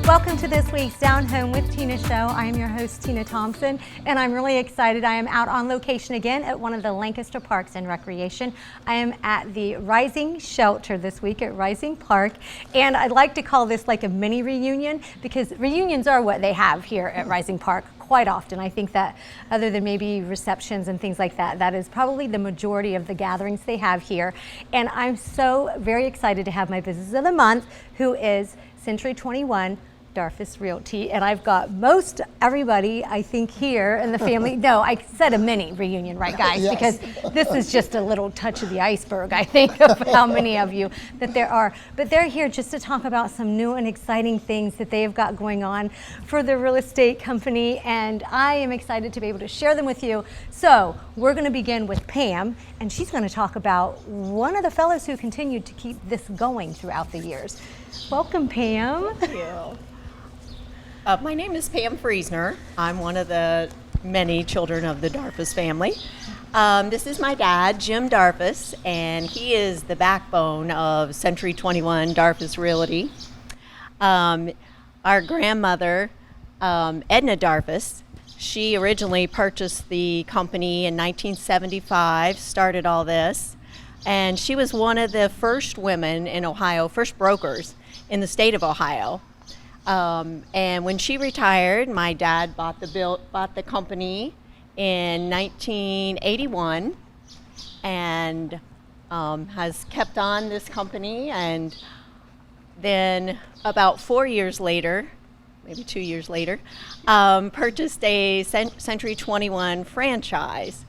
Welcome to this week's Down Home with Tina show. I am your host, Tina Thompson, and I'm really excited. I am out on location again at one of the Lancaster Parks and Recreation. I am at the Rising Shelter this week at Rising Park, and I'd like to call this like a mini reunion because reunions are what they have here at Rising Park quite often. I think that other than maybe receptions and things like that, that is probably the majority of the gatherings they have here. And I'm so very excited to have my business of the month, who is Century 21 Darfus Realty, and I've got most everybody I think here in the family. No, I said a mini reunion, right guys? Yes. Because this is just a little touch of the iceberg, I think, of how many of you that there are. But they're here just to talk about some new and exciting things that they've got going on for the real estate company, and I am excited to be able to share them with you. So we're going to begin with Pam, and she's going to talk about one of the fellows who continued to keep this going throughout the years. Welcome, Pam. Thank you. My name is Pam Friesner. I'm one of the many children of the Darfus family. This is my dad, Jim Darfus, and he is the backbone of Century 21 Darfus Realty. Our grandmother, Edna Darfus, she originally purchased the company in 1975, started all this, and she was one of the first women in Ohio, first brokers in the state of Ohio. And when she retired, my dad bought the company in 1981 and has kept on this company. And then about 4 years later, maybe 2 years later, purchased a Century 21 franchise.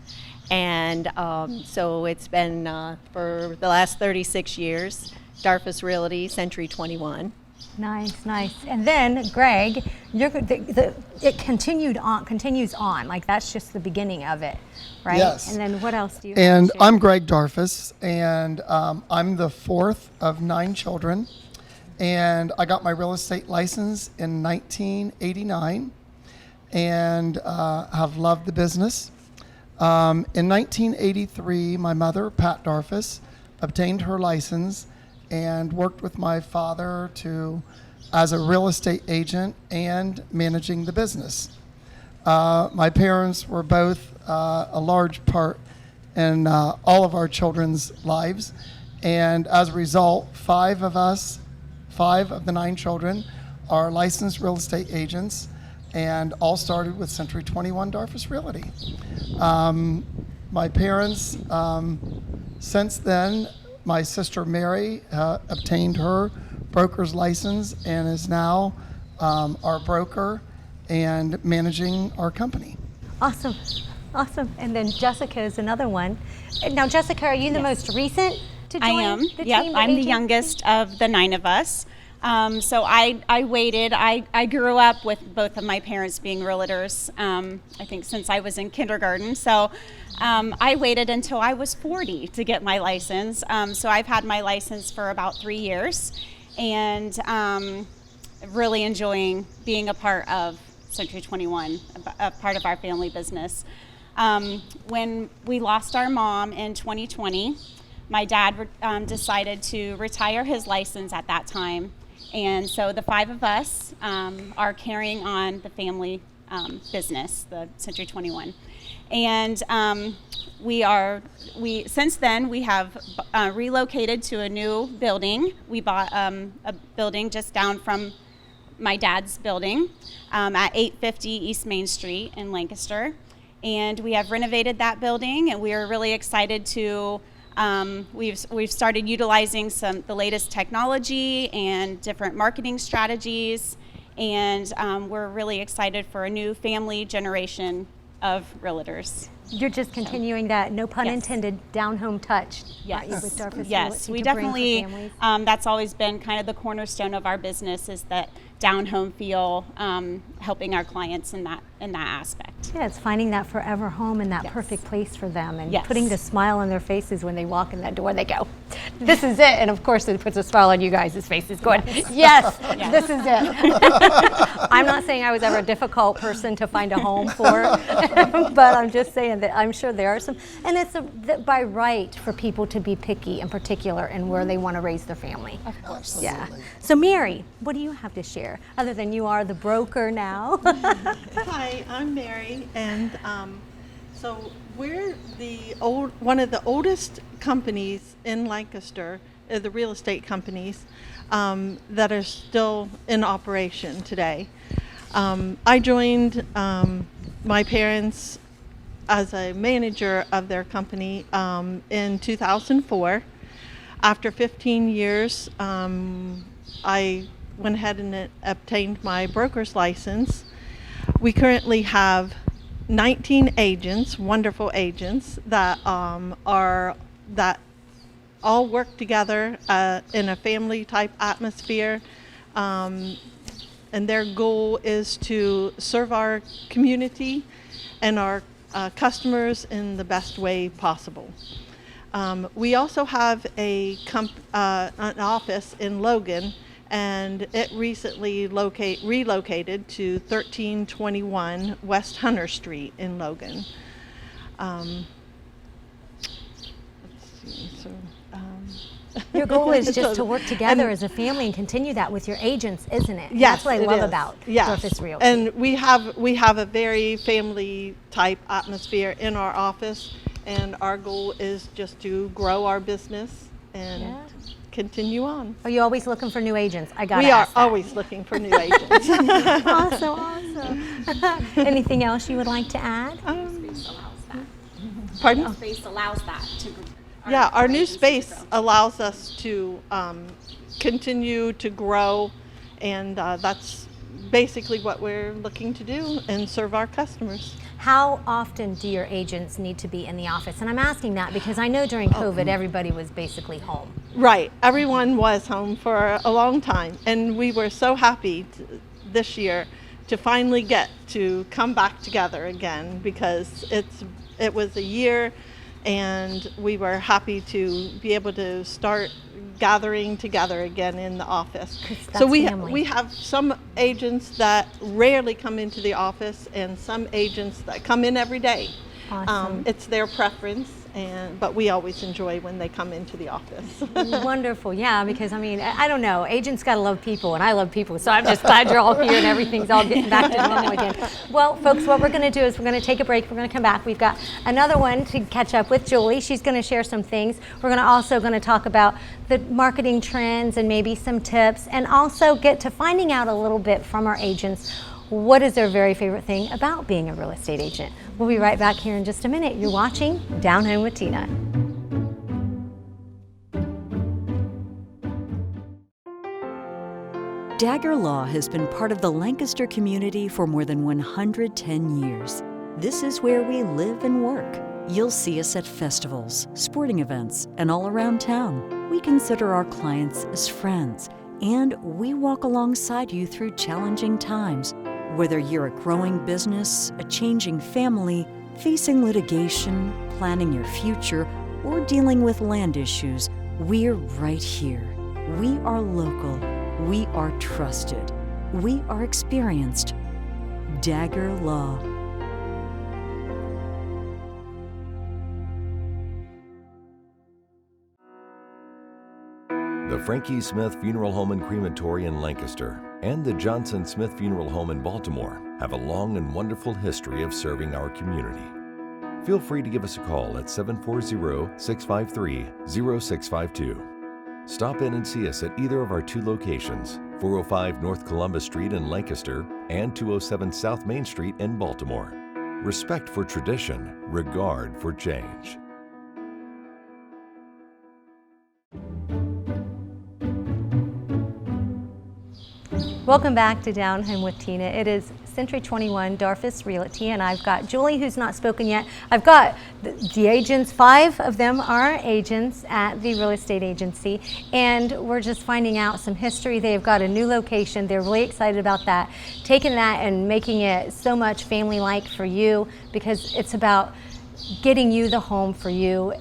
And so it's been for the last 36 years, Darfus Realty, Century 21. Nice, nice. And then Greg, it continues on. Like that's just the beginning of it, right? Yes. And then what else do you? And have to share? I'm Greg Darfus, and I'm the fourth of 9 children. And I got my real estate license in 1989, and have loved the business. In 1983, my mother, Pat Darfus, obtained her license and worked with my father as a real estate agent and managing the business. My parents were both a large part in all of our children's lives, and as a result, 5 of the 9 children are licensed real estate agents, and all started with Century 21 Darfus Realty. My parents, since then, my sister Mary obtained her broker's license and is now our broker and managing our company. Awesome, awesome. And then Jessica is another one. Now, Jessica, are you the most recent to join I am. the team? Yep, of I'm the agents? youngest of the 9 of us. So I waited. I grew up with both of my parents being realtors, I think since I was in kindergarten. So I waited until I was 40 to get my license. So I've had my license for about 3 years, and really enjoying being a part of Century 21, a part of our family business. When we lost our mom in 2020, my dad decided to retire his license at that time. And so the 5 of us are carrying on the family business, the Century 21. And since then we have relocated to a new building. We bought a building just down from my dad's building at 850 East Main Street in Lancaster. And we have renovated that building, and we are really excited to we've started utilizing the latest technology and different marketing strategies, and we're really excited for a new family generation of realtors. You're just continuing that, no pun Yes. intended, down-home touch. Yes, aren't you, with Darfus yes, Realty we to bring for definitely. families? That's always been kind of the cornerstone of our business, is that down-home feel, helping our clients in that aspect. Yeah, it's finding that forever home and that Yes. perfect place for them, and Yes. putting the smile on their faces when they walk in that door. They go, this is it. And of course, it puts a smile on you guys' faces going, yes, this is it. I'm not saying I was ever a difficult person to find a home for, but I'm just saying that I'm sure there are some, and it's by right for people to be picky and particular in where they want to raise their family. Of course. Yeah. So Mary, what do you have to share, other than you are the broker now? Hi, I'm Mary, and so we're one of the oldest companies in Lancaster, the real estate companies that are still in operation today. I joined my parents as a manager of their company in 2004. After 15 years, I went ahead and obtained my broker's license. We currently have 19 agents, wonderful agents that that all work together in a family type atmosphere, and their goal is to serve our community and our customers in the best way possible. We also have an office in Logan, and it recently relocated to 1321 West Hunter Street in Logan. Let's see, Your goal is just to work together as a family and continue that with your agents, isn't it? Yes, that's what I love about Darfus Realty. And we have a very family type atmosphere in our office, and our goal is just to grow our business and continue on. Are you always looking for new agents? We are always looking for new agents. Awesome. Anything else you would like to add? Space allows that. Pardon? Space allows that to. Our new space allows us to continue to grow, and that's basically what we're looking to do and serve our customers. How often do your agents need to be in the office? And I'm asking that because I know during COVID, everybody was basically home. Right. Everyone was home for a long time, and we were so happy this year to finally get to come back together again, because it was a year, and we were happy to be able to start gathering together again in the office. So we have some agents that rarely come into the office, and some agents that come in every day. Awesome. It's their preference, but we always enjoy when they come into the office. Wonderful, yeah, because I mean, I don't know, agents gotta love people, and I love people, so I'm just glad you're all here and everything's all getting back to normal again. Well, folks, what we're gonna do is we're gonna take a break, we're gonna come back. We've got another one to catch up with, Julie. She's gonna share some things. We're also gonna talk about the marketing trends and maybe some tips, and also get to finding out a little bit from our agents what is their very favorite thing about being a real estate agent. We'll be right back here in just a minute. You're watching Down Home with Tina. Dagger Law has been part of the Lancaster community for more than 110 years. This is where we live and work. You'll see us at festivals, sporting events, and all around town. We consider our clients as friends, and we walk alongside you through challenging times. Whether you're a growing business, a changing family, facing litigation, planning your future, or dealing with land issues, we're right here. We are local. We are trusted. We are experienced. Dagger Law. The Frankie Smith Funeral Home and Crematory in Lancaster and the Johnson Smith Funeral Home in Baltimore have a long and wonderful history of serving our community. Feel free to give us a call at 740-653-0652. Stop in and see us at either of our two locations, 405 North Columbus Street in Lancaster and 207 South Main Street in Baltimore. Respect for tradition, regard for change. Welcome back to Down Home with Tina. It is Century 21 Darfus Realty, and I've got Julie, who's not spoken yet. I've got the agents, 5 of them are agents at the real estate agency, and we're just finding out some history. They've got a new location. They're really excited about that, taking that and making it so much family-like for you, because it's about getting you the home for you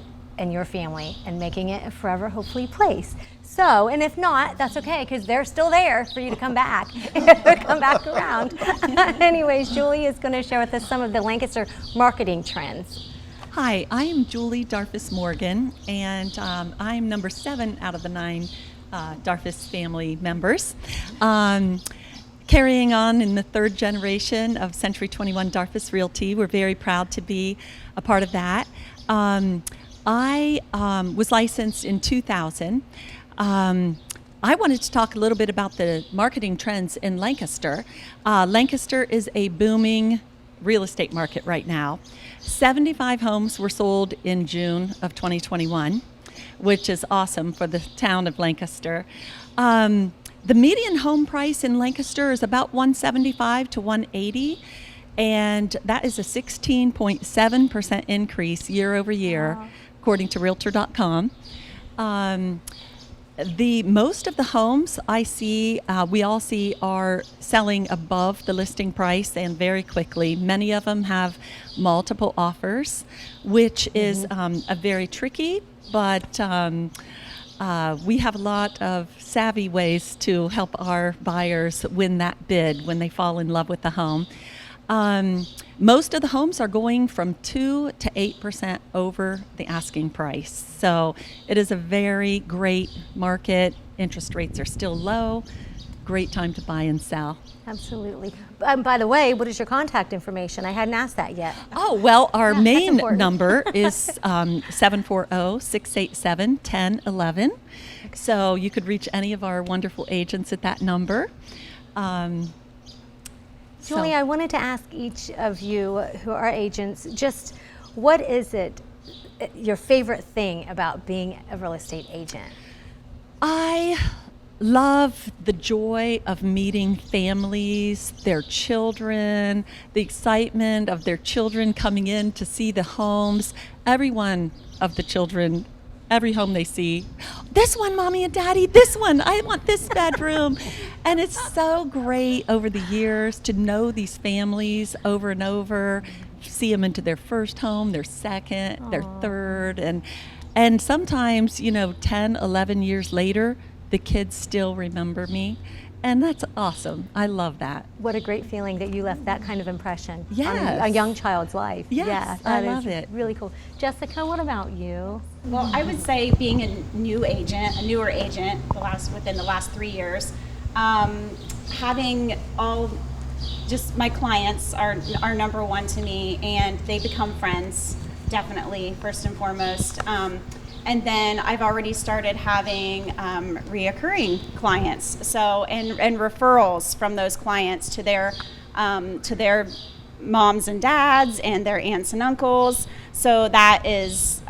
and your family and making it a forever, hopefully, place. So, and if not, that's okay, because they're still there for you to come back, come back around. Anyways, Julie is going to share with us some of the Lancaster marketing trends. Hi, I am Julie Darfus Morgan, and I'm number 7 out of the 9 Darfus family members. Carrying on in the 3rd generation of Century 21 Darfus Realty, we're very proud to be a part of that. I was licensed in 2000. I wanted to talk a little bit about the marketing trends in Lancaster. Lancaster is a booming real estate market right now. 75 homes were sold in June of 2021, which is awesome for the town of Lancaster. The median home price in Lancaster is about $175 to $180, and that is a 16.7% increase year over year, according to Realtor.com. Most of the homes I see, we all see, are selling above the listing price and very quickly. Many of them have multiple offers, which is a very tricky, but we have a lot of savvy ways to help our buyers win that bid when they fall in love with the home. Most of the homes are going from 2 to 8% over the asking price. So it is a very great market. Interest rates are still low. Great time to buy and sell. Absolutely. By the way, what is your contact information? I hadn't asked that yet. Oh, well, our main important. number is 740-687-1011. So you could reach any of our wonderful agents at that number. Julie, I wanted to ask each of you who are agents, just what is it, your favorite thing about being a real estate agent? I love the joy of meeting families, their children, the excitement of their children coming in to see the homes. Every one of the children, every home they see, this one, Mommy and Daddy, this one, I want this bedroom. And it's so great over the years to know these families over and over, see them into their first home, their second, their third, and sometimes, 10, 11 years later, the kids still remember me. And that's awesome. I love that. What a great feeling that you left that kind of impression on Yes. a young child's life. Yes, yeah, I that love is it. really cool. Jessica, what about you? Well, I would say being a newer agent, within the last 3 years, having just my clients are number one to me, and they become friends, definitely, first and foremost. And then I've already started having reoccurring clients, so and referrals from those clients to their moms and dads and their aunts and uncles. So that is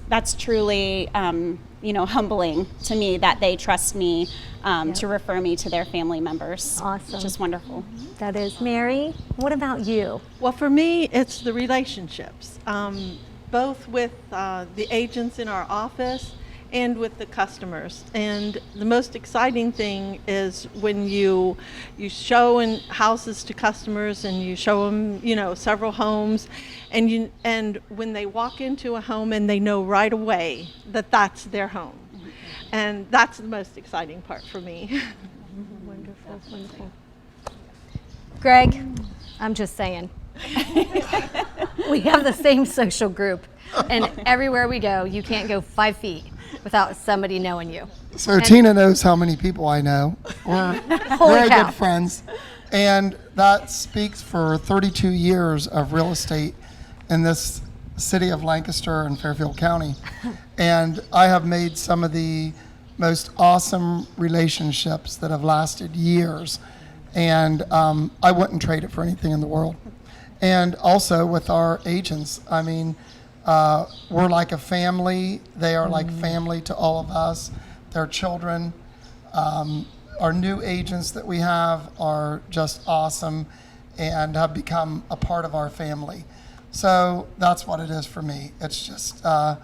that's truly humbling to me that they trust me to refer me to their family members. Awesome. Which is wonderful. That is. Mary, what about you? Well, for me, it's the relationships, both with the agents in our office and with the customers. And the most exciting thing is when you show houses to customers and you show them, several homes, and when they walk into a home and they know right away that that's their home. And that's the most exciting part for me. Wonderful, wonderful. Greg, I'm just saying. We have the same social group, and everywhere we go, you can't go 5 feet without somebody knowing you. So Tina knows how many people I know. We're very cow. good friends. And that speaks for 32 years of real estate in this city of Lancaster and Fairfield County. And I have made some of the most awesome relationships that have lasted years. And I wouldn't trade it for anything in the world. And also with our agents, I mean, we're like a family. They are like family to all of us. Their children. Our new agents that we have are just awesome and have become a part of our family. So that's what it is for me. It's just the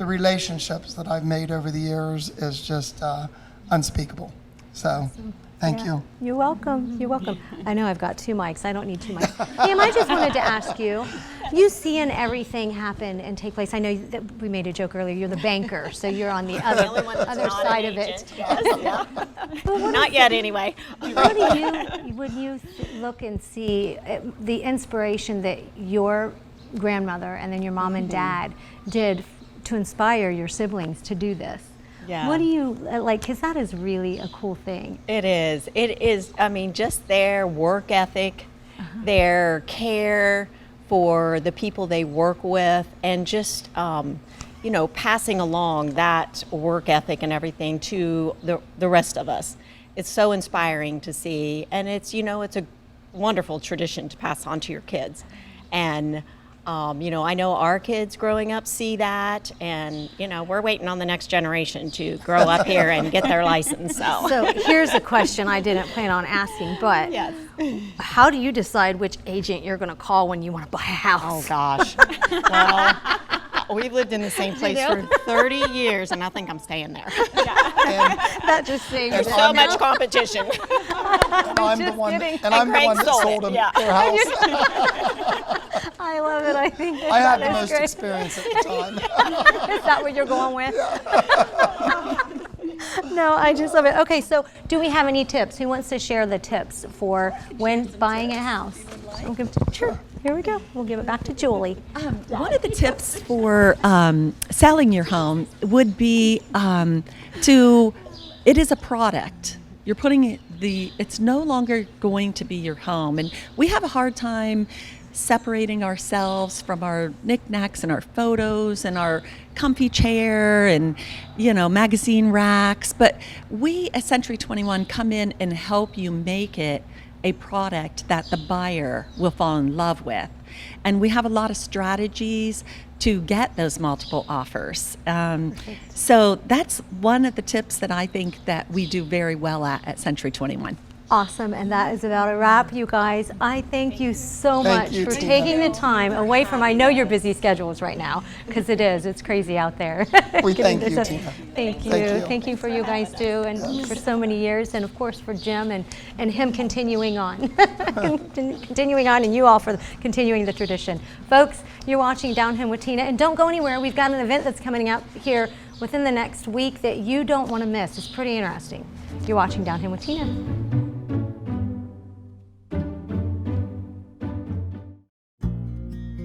relationships that I've made over the years is just unspeakable. So thank you. You're welcome. You're welcome. I know I've got 2 mics. I don't need 2 mics. Pam, I just wanted to ask you, You seeing everything happen and take place. I know that we made a joke earlier. You're the banker, so you're on the other, only one that's other not side an of it. agent, yes, yeah. Not yet, anyway. What do you, when you look and see the inspiration that your grandmother and then your mom and dad did to inspire your siblings to do this? Yeah. What do you like? Because that is really a cool thing. It is. It is. I mean, just their work ethic, their care for the people they work with, and just passing along that work ethic and everything to the rest of us. It's so inspiring to see, and it's a wonderful tradition to pass on to your kids. And I know our kids growing up see that, and we're waiting on the next generation to grow up here and get their license. So here's a question I didn't plan on asking, but Yes. how do you decide which agent you're going to call when you want to buy a house? Oh gosh. Well, we've lived in the same place for 30 years, and I think I'm staying there. That just saves There's it. so much competition. And I'm the one, kidding. and I'm the Craig one that sold sold it, them yeah. their house. I love it. I think I had that the is most great. experience at the time. Is that what you're going with? No, I just love it. Okay, so do we have any tips? Who wants to share the tips for when buying a house? Sure. Here we go. We'll give it back to Julie. One of the tips for selling your home would be it is a product. You're putting it's no longer going to be your home. And we have a hard time separating ourselves from our knickknacks and our photos and our comfy chair and magazine racks, but we at Century 21 come in and help you make it a product that the buyer will fall in love with. And we have a lot of strategies to get those multiple offers. So that's one of the tips that I think that we do very well at Century 21. Awesome, and that is about a wrap, you guys. I thank you so Thank much you, for Tina. taking the time away from, I know your busy schedules right now, because it's crazy out there. We thank Getting you, this- Tina. Thank you. Thank you. Thank you for you guys too, and for so many years, and of course for Jim and him continuing on. Continuing on, and you all for continuing the tradition. Folks, you're watching Down Home with Tina, and don't go anywhere. We've got an event that's coming up here within the next week that you don't want to miss. It's pretty interesting. You're watching Down Home with Tina.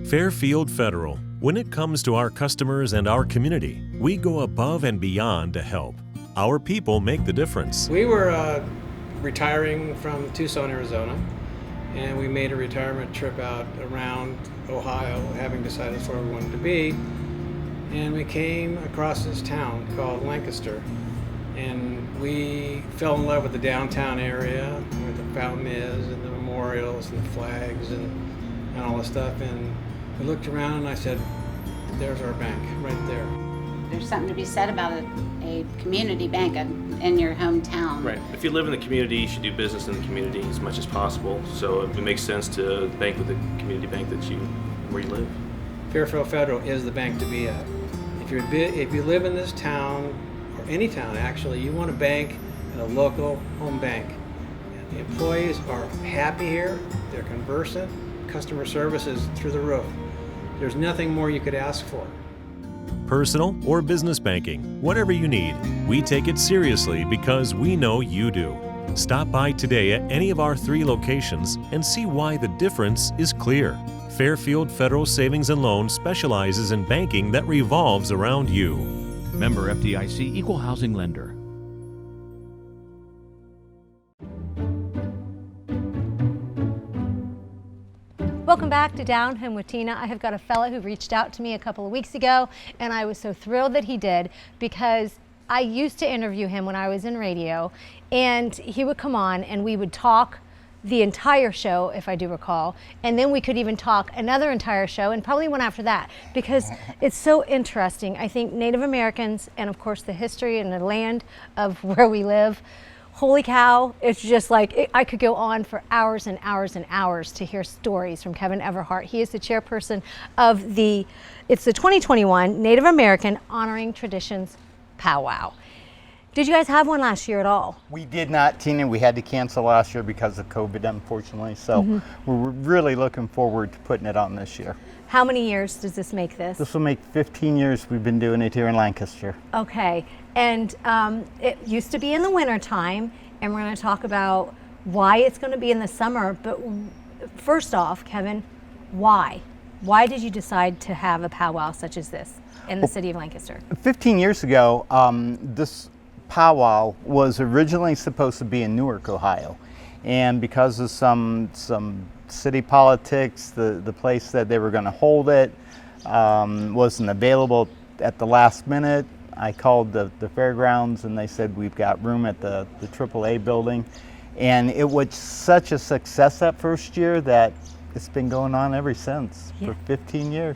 Fairfield Federal. When it comes to our customers and our community, we go above and beyond to help. Our people make the difference. We were retiring from Tucson, Arizona, and we made a retirement trip out around Ohio, having decided that's where we wanted to be. And we came across this town called Lancaster, and we fell in love with the downtown area, where the fountain is, and the memorials, and the flags, and all this stuff. And we looked around, and I said, "There's our bank, right there." There's something to be said about a community bank in your hometown. Right. If you live in the community, you should do business in the community as much as possible. So it makes sense to bank with the community bank where you live. Fairfield Federal is the bank to be at. If you live in this town, or any town actually, you want to bank at a local home bank. And the employees are happy here, they're conversant, customer service is through the roof. There's nothing more you could ask for. Personal or business banking, whatever you need, we take it seriously because we know you do. Stop by today at any of our 3 locations and see why the difference is clear. Fairfield Federal Savings and Loan specializes in banking that revolves around you. Member FDIC, Equal Housing Lender. Welcome back to Down Home with Tina. I have got a fella who reached out to me a couple of weeks ago, and I was so thrilled that he did because I used to interview him when I was in radio, and he would come on and we would talk the entire show, if I do recall, and then we could even talk another entire show and probably one after that because it's so interesting. I think Native Americans and of course the history and the land of where we live, holy cow, it's just like, I could go on for hours and hours and hours to hear stories from Kevin Everhart. He is the chairperson of it's the 2021 Native American Honoring Traditions Powwow. Did you guys have one last year at all? We did not, Tina. We had to cancel last year because of COVID, unfortunately. So we're really looking forward to putting it on this year. How many years does this make this? This will make 15 years we've been doing it here in Lancaster. Okay, and it used to be in the wintertime, and we're going to talk about why it's going to be in the summer. But first off, Kevin, why? Why did you decide to have a powwow such as this in the city of Lancaster? 15 years ago, this powwow was originally supposed to be in Newark, Ohio. And because of some city politics, the place that they were going to hold it wasn't available at the last minute. I called the fairgrounds and they said we've got room at the AAA building. And it was such a success that first year that it's been going on ever since for 15 years.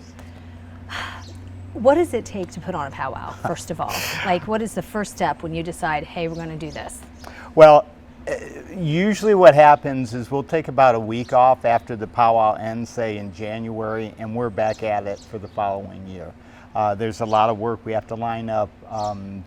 What does it take to put on a powwow, first of all? Like, what is the first step when you decide, hey, we're going to do this? Well, usually what happens is we'll take about a week off after the powwow ends, say in January, and we're back at it for the following year. There's a lot of work. We have to line up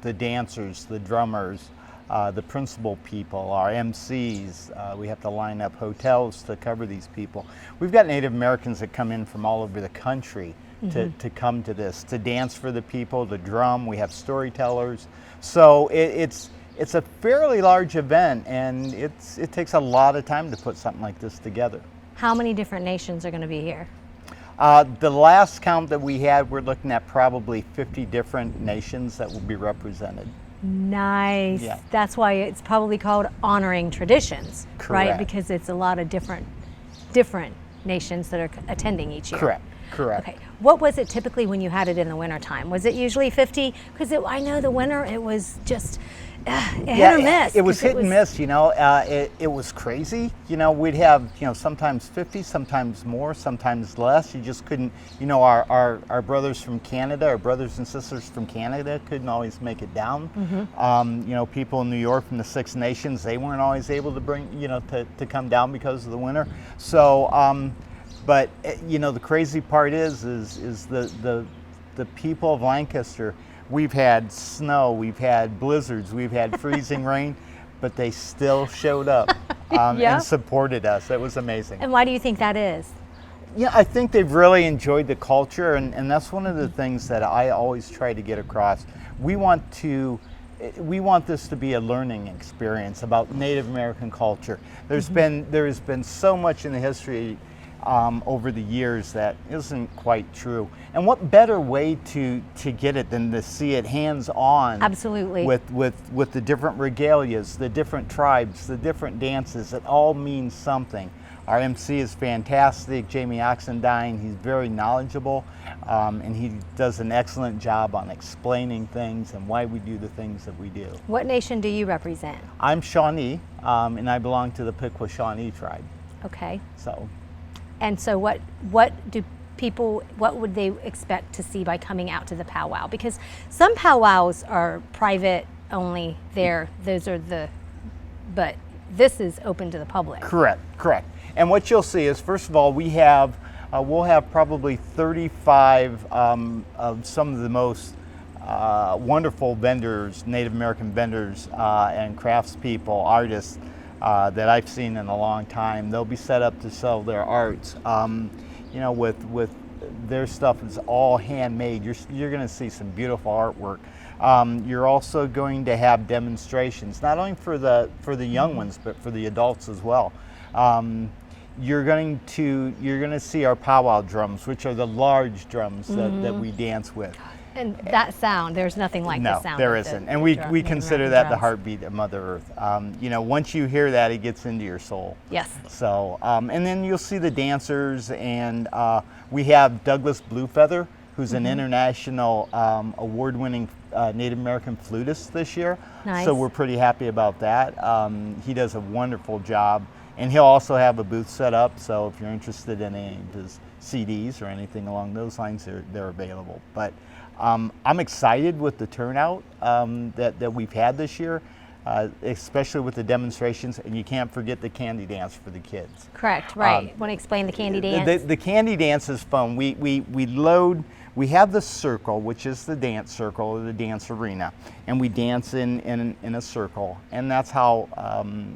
the dancers, the drummers, the principal people, our MCs. We have to line up hotels to cover these people. We've got Native Americans that come in from all over the country to come to this, to dance for the people, to drum. We have storytellers. So it's a fairly large event, and it takes a lot of time to put something like this together. How many different nations are going to be here? The last count that we had, we're looking at probably 50 different nations that will be represented. Nice. Yeah. That's why it's probably called Honoring Traditions, right? Correct. Because it's a lot of different nations that are attending each year. Correct. Okay. What was it typically when you had it in the wintertime? Was it usually 50? Because I know the winter, it was just hit or miss. It was hit and miss, you know. It was crazy. You know, we'd have, sometimes 50, sometimes more, sometimes less. You just couldn't, our brothers from Canada, our brothers and sisters from Canada couldn't always make it down. People in New York from the Six Nations, they weren't always able to bring, to come down because of the winter. So, but the crazy part is the people of Lancaster. We've had snow, we've had blizzards, we've had freezing rain, but they still showed up and supported us. It was amazing. And why do you think that is? Yeah, I think they've really enjoyed the culture, and that's one of the things that I always try to get across. We want this to be a learning experience about Native American culture. There has been so much in the history over the years that isn't quite true. And what better way to get it than to see it hands-on? Absolutely. With the different regalias, the different tribes, the different dances. It all means something. Our MC is fantastic, Jamie Oxendine. He's very knowledgeable, and he does an excellent job on explaining things and why we do the things that we do. What nation do you represent? I'm Shawnee, and I belong to the Piqua Shawnee tribe. Okay. And so what would they expect to see by coming out to the powwow? Because some powwows are private only there. But this is open to the public. Correct. And what you'll see is, first of all, we'll have probably 35 of some of the most wonderful vendors, Native American vendors and craftspeople, artists, that I've seen in a long time. They'll be set up to sell their arts. With their stuff is all handmade. You're going to see some beautiful artwork. You're also going to have demonstrations, not only for the young ones, but for the adults as well. You're going to see our powwow drums, which are the large drums that we dance with. And that sound, there's nothing like the sound. No, there isn't. And we consider that the heartbeat of Mother Earth. Once you hear that, it gets into your soul. Yes. So, and then you'll see the dancers, and we have Douglas Bluefeather, who's an international award-winning Native American flutist this year. Nice. So we're pretty happy about that. He does a wonderful job. And he'll also have a booth set up, so if you're interested in any of his CDs or anything along those lines, they're available. But I'm excited with the turnout that we've had this year, especially with the demonstrations, and you can't forget the candy dance for the kids. Correct, right. Want to explain the candy dance? The candy dance is fun. We load We have the circle, which is the dance circle or the dance arena, and we dance in a circle, and that's how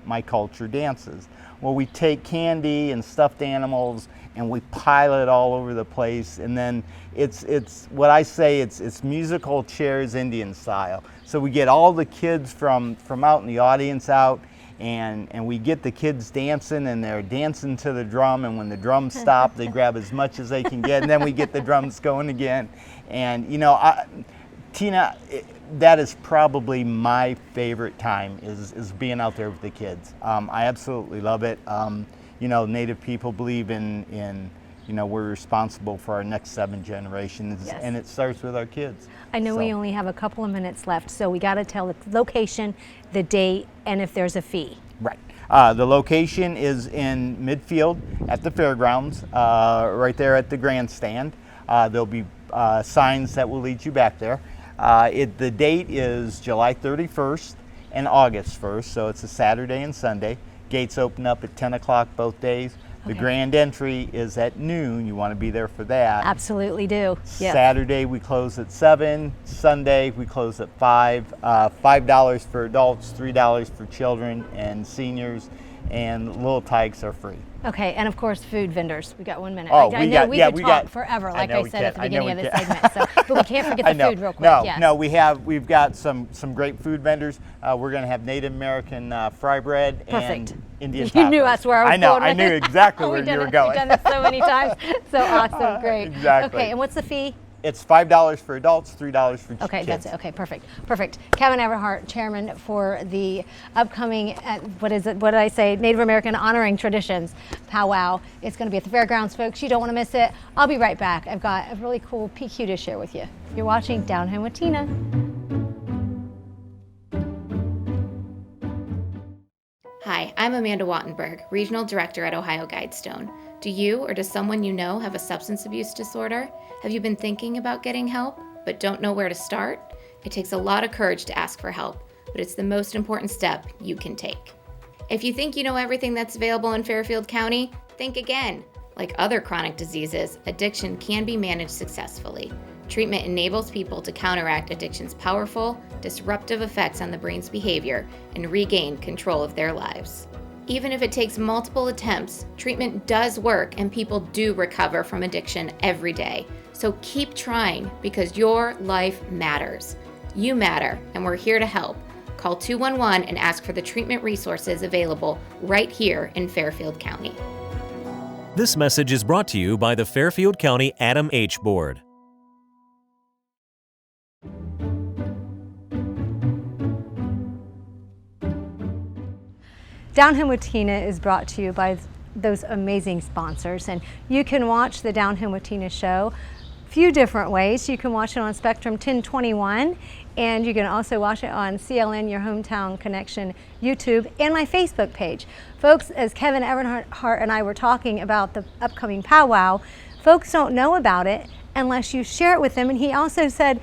my culture dances. Well, we take candy and stuffed animals and we pile it all over the place, and then it's what I say, it's musical chairs Indian style. So we get all the kids from out in the audience out, and we get the kids dancing, and they're dancing to the drum, and when the drums stop, they grab as much as they can get, and then we get the drums going again. And you know, Tina, that is probably my favorite time, is being out there with the kids. I absolutely love it. You know, Native people believe in you know, we're responsible for our next 7 generations, Yes. and it starts with our kids. I know we only have a couple of minutes left, so we got to tell the location, the date, and if there's a fee. Right. The location is in Midfield at the Fairgrounds, right there at the grandstand. There'll be signs that will lead you back there. The date is July 31st and August 1st, so it's a Saturday and Sunday. Gates open up at 10 o'clock both days. The grand entry is at noon. You want to be there for that. Absolutely do. Yes. Saturday we close at 7. Sunday we close at 5. $5 for adults, $3 for children and seniors, and little tykes are free. Okay, and of course, food vendors. We got 1 minute. Oh, I know we could talk forever, like I said at the beginning of this segment. So, but we can't forget the food real quick. No, yes. no, we've got some great food vendors. We're going to have Native American fry bread Perfect. and Indian You tacos. knew that's where I was I know, going I with knew it. exactly where you were going. We've done this so many times. So awesome, great. Exactly. Okay, and what's the fee? It's $5 for adults, $3 for kids. Okay, that's it. Okay, perfect. Perfect. Kevin Everhart, chairman for the upcoming, what did I say? Native American Honoring Traditions powwow. It's going to be at the fairgrounds, folks. You don't want to miss it. I'll be right back. I've got a really cool PQ to share with you. You're watching Down Home with Tina. Hi, I'm Amanda Wattenberg, Regional Director at Ohio Guidestone. Do you or does someone you know have a substance abuse disorder? Have you been thinking about getting help, but don't know where to start? It takes a lot of courage to ask for help, but it's the most important step you can take. If you think you know everything that's available in Fairfield County, think again. Like other chronic diseases, addiction can be managed successfully. Treatment enables people to counteract addiction's powerful, disruptive effects on the brain's behavior and regain control of their lives. Even if it takes multiple attempts, treatment does work and people do recover from addiction every day. So keep trying because your life matters. You matter, and we're here to help. Call 211 and ask for the treatment resources available right here in Fairfield County. This message is brought to you by the Fairfield County Adam H. Board. Down Home with Tina is brought to you by those amazing sponsors, and you can watch the Down Home with Tina show a few different ways. You can watch it on Spectrum 1021, and you can also watch it on CLN, your hometown connection, YouTube, and my Facebook page. Folks, as Kevin Everhart and I were talking about the upcoming powwow, folks don't know about it unless you share it with them, and he also said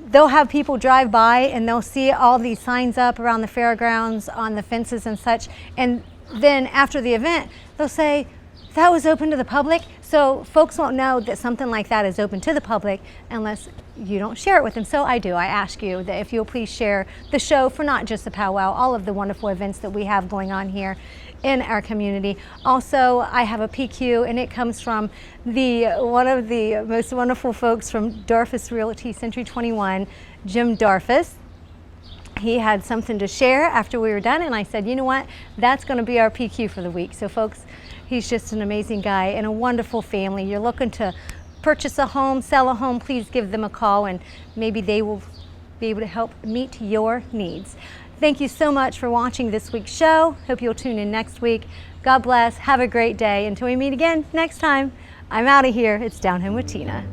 they'll have people drive by and they'll see all these signs up around the fairgrounds on the fences and such, and then after the event they'll say that was open to the public. So folks won't know that something like that is open to the public unless you don't share it with them. So I do. I ask you that if you'll please share the show for not just the powwow, all of the wonderful events that we have going on here in our community. Also, I have a PQ, and it comes from one of the most wonderful folks from Darfus Realty Century 21, Jim Darfus. He had something to share after we were done, and I said, you know what, that's going to be our PQ for the week. So folks, he's just an amazing guy and a wonderful family. You're looking to purchase a home, sell a home, please give them a call, and maybe they will be able to help meet your needs. Thank you so much for watching this week's show. Hope you'll tune in next week. God bless. Have a great day. Until we meet again next time, I'm out of here. It's Down Home with Tina.